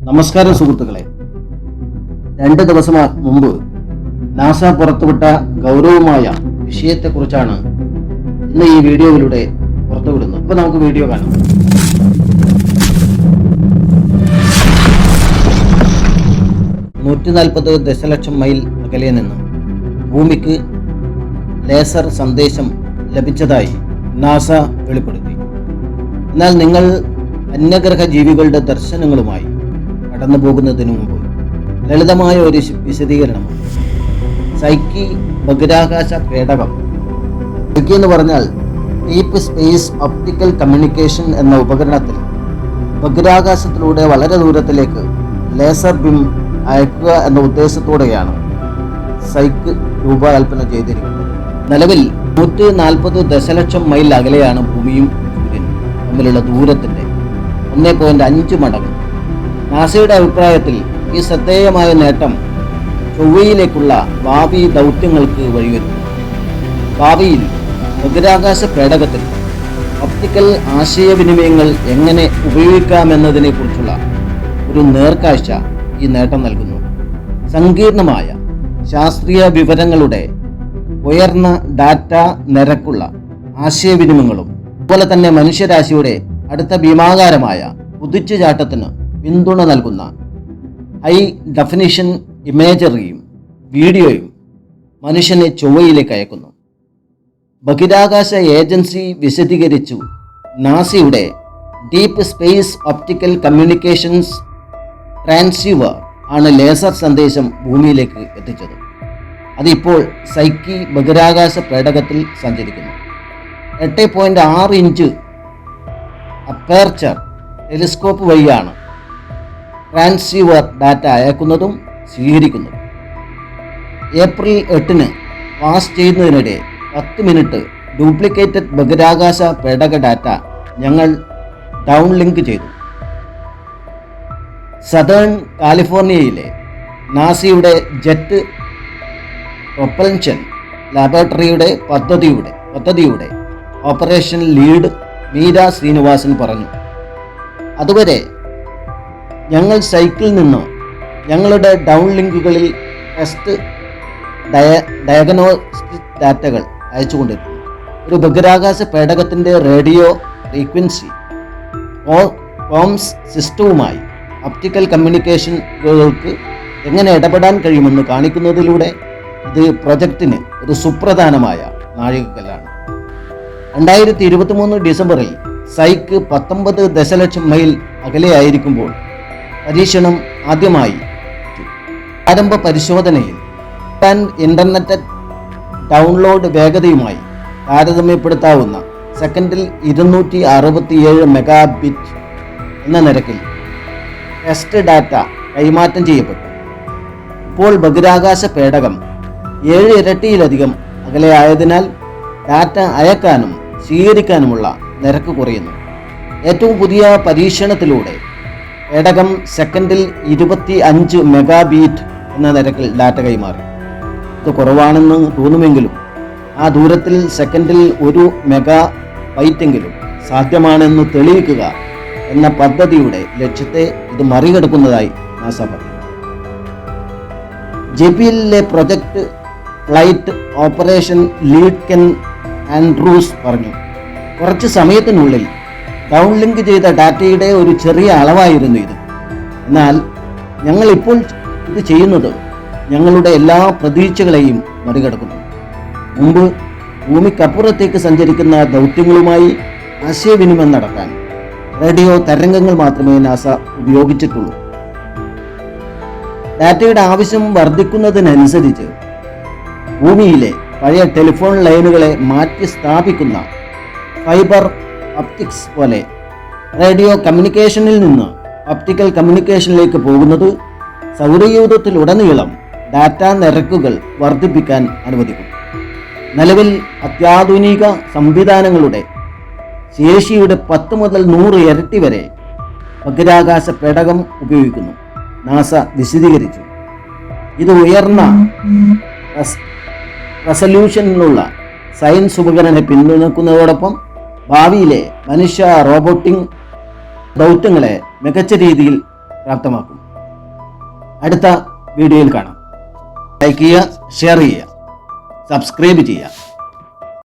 നമസ്കാരം സുഹൃത്തുക്കളെ, 2 ദിവസം മുമ്പ് നാസ പുറത്തുവിട്ട ഗൗരവമായ വിഷയത്തെക്കുറിച്ചാണ് ഇന്ന് ഈ വീഡിയോയിലൂടെ പുറത്തുവിടുന്നത്. അപ്പോൾ നമുക്ക് വീഡിയോ കാണാം. $140 ദശലക്ഷം മൈൽ അകലെ നിന്ന് ഭൂമിക്ക് ലേസർ സന്ദേശം ലഭിച്ചതായി നാസ വെളിപ്പെടുത്തി. എന്നാൽ നിങ്ങൾ അന്യഗ്രഹ ജീവികളുടെ ദർശനങ്ങളുമായി കടന്നു പോകുന്നതിന് മുമ്പ് ലളിതമായ ഒരു വിശദീകരണമാണ്. സൈക്കി ബഹിരാകാശ പേടകം. സൈക്കി എന്ന് പറഞ്ഞാൽ ഡീപ്പ് സ്പേസ് ഒപ്റ്റിക്കൽ കമ്മ്യൂണിക്കേഷൻ എന്ന ഉപകരണത്തിൽ ബഹിരാകാശത്തിലൂടെ വളരെ ദൂരത്തിലേക്ക് ലേസർ ബീം അയക്കുക എന്ന ഉദ്ദേശത്തോടെയാണ് സൈക്ക് രൂപകൽപ്പന ചെയ്തിരിക്കുന്നത്. നിലവിൽ 140 ദശലക്ഷം മൈൽ അകലെയാണ് ഭൂമിയും സൂര്യനും തമ്മിലുള്ള ദൂരത്തിൻ്റെ 1.5 മടങ്ങ്. നാസയുടെ അഭിപ്രായത്തിൽ ഈ ശ്രദ്ധേയമായ നേട്ടം ചൊവ്വയിലേക്കുള്ള ഭാവി ദൗത്യങ്ങൾക്ക് വഴിവെക്കും. ഭാവിയിൽ ബഹിരാകാശ പേടകത്തിൽ ഒപ്റ്റിക്കൽ ആശയവിനിമയങ്ങൾ എങ്ങനെ ഉപയോഗിക്കാമെന്നതിനെ കുറിച്ചുള്ള ഒരു നേർക്കാഴ്ച ഈ നേട്ടം നൽകുന്നു. സങ്കീർണമായ ശാസ്ത്രീയ വിവരങ്ങളുടെ ഉയർന്ന ഡാറ്റ നിരക്കുള്ള ആശയവിനിമയങ്ങളും അതുപോലെ തന്നെ മനുഷ്യരാശിയുടെ അടുത്ത ഭീമാകാരമായ കുതിച്ചുചാട്ടത്തിന് പിന്തുണ നൽകുന്ന ഹൈ ഡെഫിനിഷൻ ഇമേജറിയും വീഡിയോയും മനുഷ്യനെ ചൊവ്വയിലേക്ക് അയക്കുന്നു. ബഹിരാകാശ ഏജൻസി വിശദീകരിച്ചു, നാസയുടെ deep space optical communications transceiver ആണ് ലേസർ സന്ദേശം ഭൂമിയിലേക്ക് എത്തിച്ചത്. അതിപ്പോൾ സൈക്കി ബഹിരാകാശ പേടകത്തിൽ സഞ്ചരിക്കുന്നു. 8.6 ഇഞ്ച് അപ്പേർച്ചർ ടെലിസ്കോപ്പ് വഴിയാണ് ട്രാൻസ്സീവർ ഡാറ്റ അയക്കുന്നതും സ്വീകരിക്കുന്നതും. ഏപ്രിൽ 8 പാസ് ചെയ്യുന്നതിനിടെ 10 മിനിറ്റ് ഡ്യൂപ്ലിക്കേറ്റഡ് ബഹിരാകാശ പേടക ഡാറ്റ ഞങ്ങൾ ഡൗൺ ലിങ്ക് ചെയ്തു. സദേൺ കാലിഫോർണിയയിലെ നാസയുടെ ജെറ്റ് പ്രൊപ്പൽഷൻ ലാബോറട്ടറിയുടെ പദ്ധതിയുടെ ഓപ്പറേഷൻ ലീഡ് മീര ശ്രീനിവാസൻ പറഞ്ഞു, അതുവരെ ഞങ്ങൾ സൈക്കിളിൽ നിന്ന് ഞങ്ങളുടെ ഡൗൺ ലിങ്കുകളിൽ ടെസ്റ്റ് ഡയഗ്നോസ്റ്റിക് ഡാറ്റകൾ അയച്ചുകൊണ്ടിരിക്കുന്നു. ഒരു ബഹിരാകാശ പേടകത്തിൻ്റെ റേഡിയോ ഫ്രീക്വൻസി കോംസ് സിസ്റ്റവുമായി ഒപ്റ്റിക്കൽ കമ്മ്യൂണിക്കേഷനുകൾക്ക് എങ്ങനെ ഇടപെടാൻ കഴിയുമെന്ന് കാണിക്കുന്നതിലൂടെ ഇത് പ്രൊജക്റ്റിന് ഒരു സുപ്രധാനമായ നാഴികക്കല്ലാണ്. 2023 ഡിസംബറിൽ സൈക്ക് 19 ദശലക്ഷം മൈൽ അകലെയായിരിക്കുമ്പോൾ പരീക്ഷണം ആദ്യമായി ആരംഭ പരിശോധനയിൽ ഇന്റർനെറ്റ് ഡൗൺലോഡ് വേഗതയുമായി താരതമ്യപ്പെടുത്താവുന്ന സെക്കൻഡിൽ 267 മെഗാബിറ്റ് എന്ന നിരക്കിൽ ടെസ്റ്റ് ഡാറ്റ കൈമാറ്റം ചെയ്യപ്പെട്ടു. ഇപ്പോൾ ബഹിരാകാശ പേടകം 7 ഇരട്ടിയിലധികം അകലെയായതിനാൽ ഡാറ്റ അയക്കാനും സ്വീകരിക്കാനുമുള്ള നിരക്ക് കുറയുന്നു. ഏറ്റവും പുതിയ പരീക്ഷണത്തിലൂടെ പേടകം സെക്കൻഡിൽ 25 മെഗാബീറ്റ് എന്ന നിരക്കിൽ ഡാറ്റ കൈമാറി. ഇത് കുറവാണെന്ന് തോന്നുമെങ്കിലും ആ ദൂരത്തിൽ സെക്കൻഡിൽ 1 മെഗാബൈറ്റെങ്കിലും സാധ്യമാണെന്ന് തെളിയിക്കുക എന്ന പദ്ധതിയുടെ ലക്ഷ്യത്തെ ഇത് മറികടക്കുന്നതായി നാസ പറഞ്ഞു. ജെപിഎല്ലിലെ project flight operation lead Ken Andrews പറഞ്ഞു, കുറച്ച് സമയത്തിനുള്ളിൽ ഡൗൺ ലിങ്ക് ചെയ്ത ഡാറ്റയുടെ ഒരു ചെറിയ അളവായിരുന്നു ഇത്. എന്നാൽ ഞങ്ങൾ ഇപ്പോൾ ഇത് ചെയ്യുന്നത് ഞങ്ങളുടെ എല്ലാ പ്രതീക്ഷകളെയും മറികടക്കുന്നു. മുമ്പ് ഭൂമിക്കപ്പുറത്തേക്ക് സഞ്ചരിക്കുന്ന ദൗത്യങ്ങളുമായി ആശയവിനിമയം നടത്താൻ റേഡിയോ തരംഗങ്ങൾ മാത്രമേ നാസ ഉപയോഗിച്ചിട്ടുള്ളൂ. ഡാറ്റയുടെ ആവശ്യം വർദ്ധിക്കുന്നതിനനുസരിച്ച് ഭൂമിയിലെ പഴയ ടെലിഫോൺ ലൈനുകളെ മാറ്റി സ്ഥാപിക്കുന്ന ഫൈബർ ഒപ്റ്റിക്സ് പോലെ റേഡിയോ കമ്മ്യൂണിക്കേഷനിൽ നിന്ന് ഒപ്റ്റിക്കൽ കമ്മ്യൂണിക്കേഷനിലേക്ക് പോകുന്നത് സൗരയൂഥത്തിലുടനീളം ഡാറ്റ നിരക്കുകൾ വർദ്ധിപ്പിക്കാൻ അനുവദിക്കും. നിലവിൽ അത്യാധുനിക സംവിധാനങ്ങളുടെ ശേഷിയുടെ 10 മുതൽ 100 ഇരട്ടി വരെ ബഹിരാകാശ പേടകം ഉപയോഗിക്കുന്നു, നാസ വിശദീകരിച്ചു. ഇത് ഉയർന്ന റെസല്യൂഷനിലുള്ള സയൻസ് ഉപകരണത്തെ പിന്തുണയ്ക്കുന്നതോടൊപ്പം ഭാവിയിലെ മനുഷ്യ റോബോട്ടിക് ദൗത്യങ്ങളെ മികച്ച രീതിയിൽ പ്രാപ്തമാക്കും. അടുത്ത വീഡിയോയിൽ കാണാം. ലൈക്ക് ചെയ്യുക, ഷെയർ ചെയ്യുക, സബ്സ്ക്രൈബ് ചെയ്യുക.